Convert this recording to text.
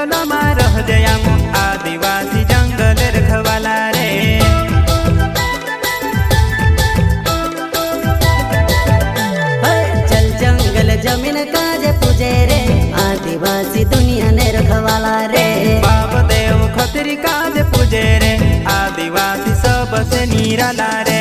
जंगल में रह जयाम आदिवासी जंगल रखवाला रे। चल जंगल जमीन काजे पूजे रे आदिवासी दुनिया ने रखवाला रे। बाप देव खतरी काज पूजे रे आदिवासी सबसे निराला रे।